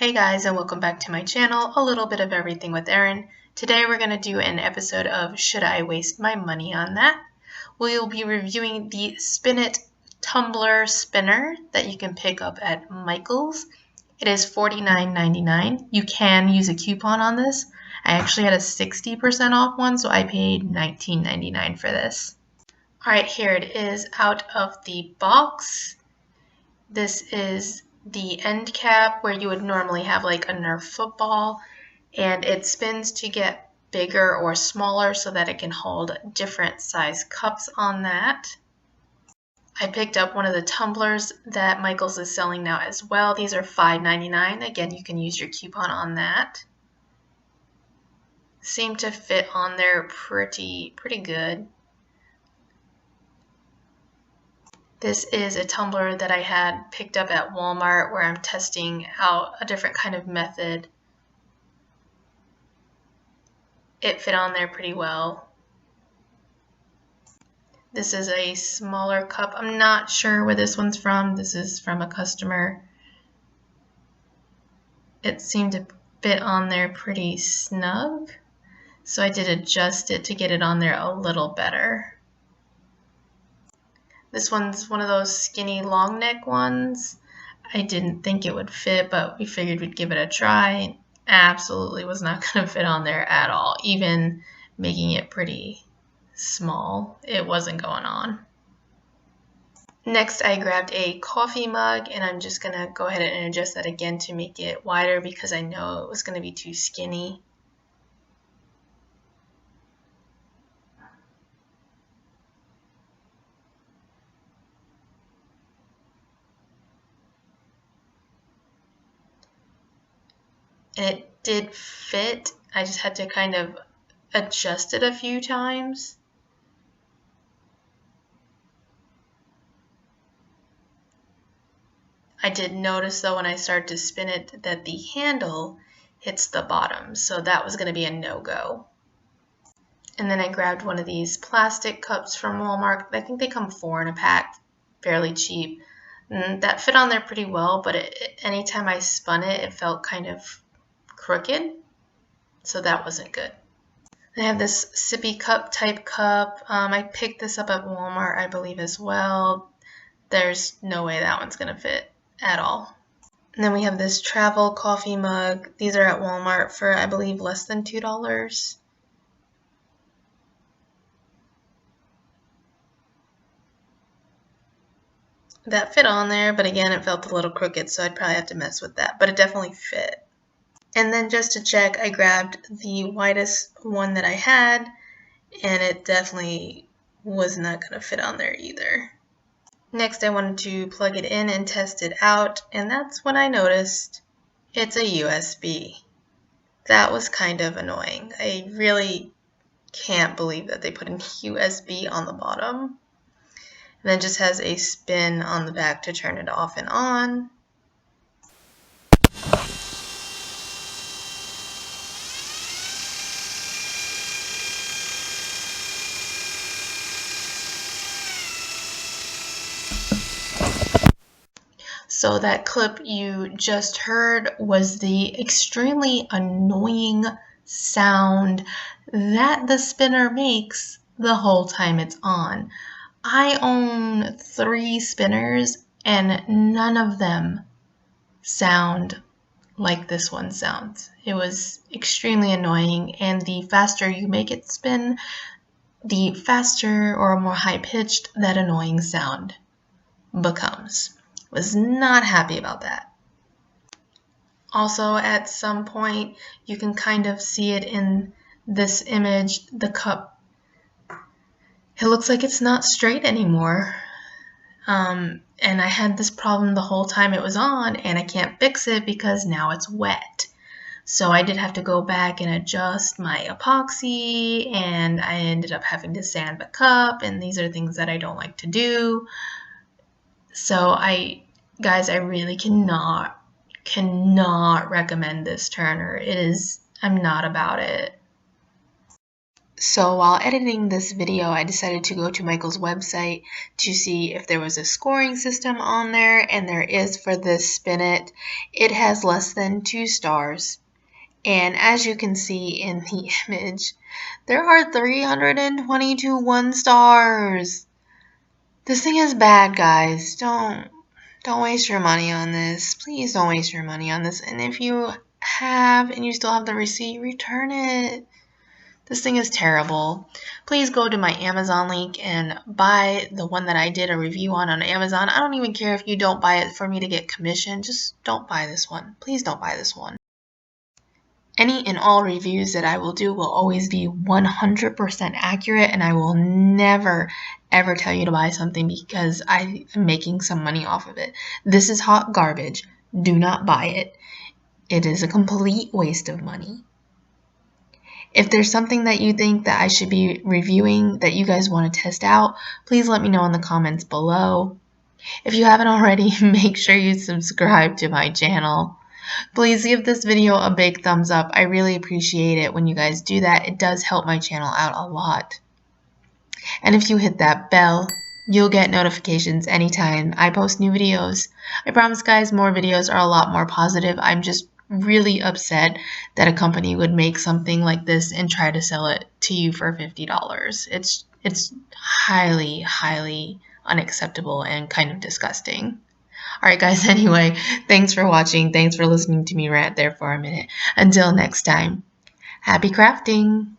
Hey guys, and welcome back to my channel, A Little Bit of Everything with Erin. Today we're going to do an episode of Should I Waste My Money on That? We'll be reviewing the SIWMMOT tumbler spinner that you can pick up at Michael's. It is $49.99. You can use a coupon on this. I actually had a 60% off one, so I paid $19.99 for this. Alright, here it is out of the box. This is the end cap where you would normally have like a Nerf football, and it spins to get bigger or smaller so that it can hold different size cups on that. I picked up one of the tumblers that Michael's is selling now as well. These are $5.99. Again, you can use your coupon on that. Seem to fit on there pretty good. This is a tumbler that I had picked up at Walmart where I'm testing out a different kind of method. It fit on there pretty well. This is a smaller cup. I'm not sure where this one's from. This is from a customer. It seemed to fit on there pretty snug, so I did adjust it to get it on there a little better. This one's one of those skinny long neck ones. I didn't think it would fit, but we figured we'd give it a try. Absolutely was not going to fit on there at all. Even making it pretty small, it wasn't going on. Next, I grabbed a coffee mug, and I'm just going to go ahead and adjust that again to make it wider because I know it was going to be too skinny. And it did fit. I just had to kind of adjust it a few times. I did notice though when I started to spin it that the handle hits the bottom, so that was going to be a no-go. And then I grabbed one of these plastic cups from Walmart. I think they come 4 in a pack, fairly cheap. And that fit on there pretty well, but anytime I spun it, it felt kind of crooked, so that wasn't good. I have this sippy cup type cup. I picked this up at Walmart, I believe, as well. There's no way that one's gonna fit at all. And then we have this travel coffee mug. These are at Walmart for, I believe, less than $2. That fit on there, but again, it felt a little crooked, so I'd probably have to mess with that, but it definitely fit. And then just to check, I grabbed the widest one that I had, and it definitely was not going to fit on there either. Next, I wanted to plug it in and test it out, and that's when I noticed it's a USB. That was kind of annoying. I really can't believe that they put an USB on the bottom. And then just has a spin on the back to turn it off and on. So that clip you just heard was the extremely annoying sound that the spinner makes the whole time it's on. I own 3 spinners and none of them sound like this one sounds. It was extremely annoying, and the faster you make it spin, the faster or more high-pitched that annoying sound becomes. Was not happy about that. Also, at some point, you can kind of see it in this image, the cup. It looks like it's not straight anymore. And I had this problem the whole time it was on, and I can't fix it because now it's wet. So I did have to go back and adjust my epoxy, and I ended up having to sand the cup, and these are things that I don't like to do. So guys, I really cannot recommend this turner. I'm not about it. So while editing this video, I decided to go to Michael's website to see if there was a scoring system on there, and there is for this Spin It. It has less than 2 stars. And as you can see in the image, there are 322 1 stars. This thing is bad, guys. Don't waste your money on this. Please don't waste your money on this. And if you have and you still have the receipt, return it. This thing is terrible. Please go to my Amazon link and buy the one that I did a review on Amazon. I don't even care if you don't buy it for me to get commission. Just don't buy this one. Please don't buy this one. Any and all reviews that I will do will always be 100% accurate, and I will never ever tell you to buy something because I am making some money off of it. This is hot garbage. Do not buy it. It is a complete waste of money. If there's something that you think that I should be reviewing that you guys want to test out, please let me know in the comments below. If you haven't already, make sure you subscribe to my channel. Please give this video a big thumbs up. I really appreciate it when you guys do that. It does help my channel out a lot. And if you hit that bell, you'll get notifications anytime I post new videos. I promise, guys, more videos are a lot more positive. I'm just really upset that a company would make something like this and try to sell it to you for $50. It's highly unacceptable and kind of disgusting. Alright guys, anyway, thanks for watching. Thanks for listening to me rant there for a minute. Until next time, happy crafting!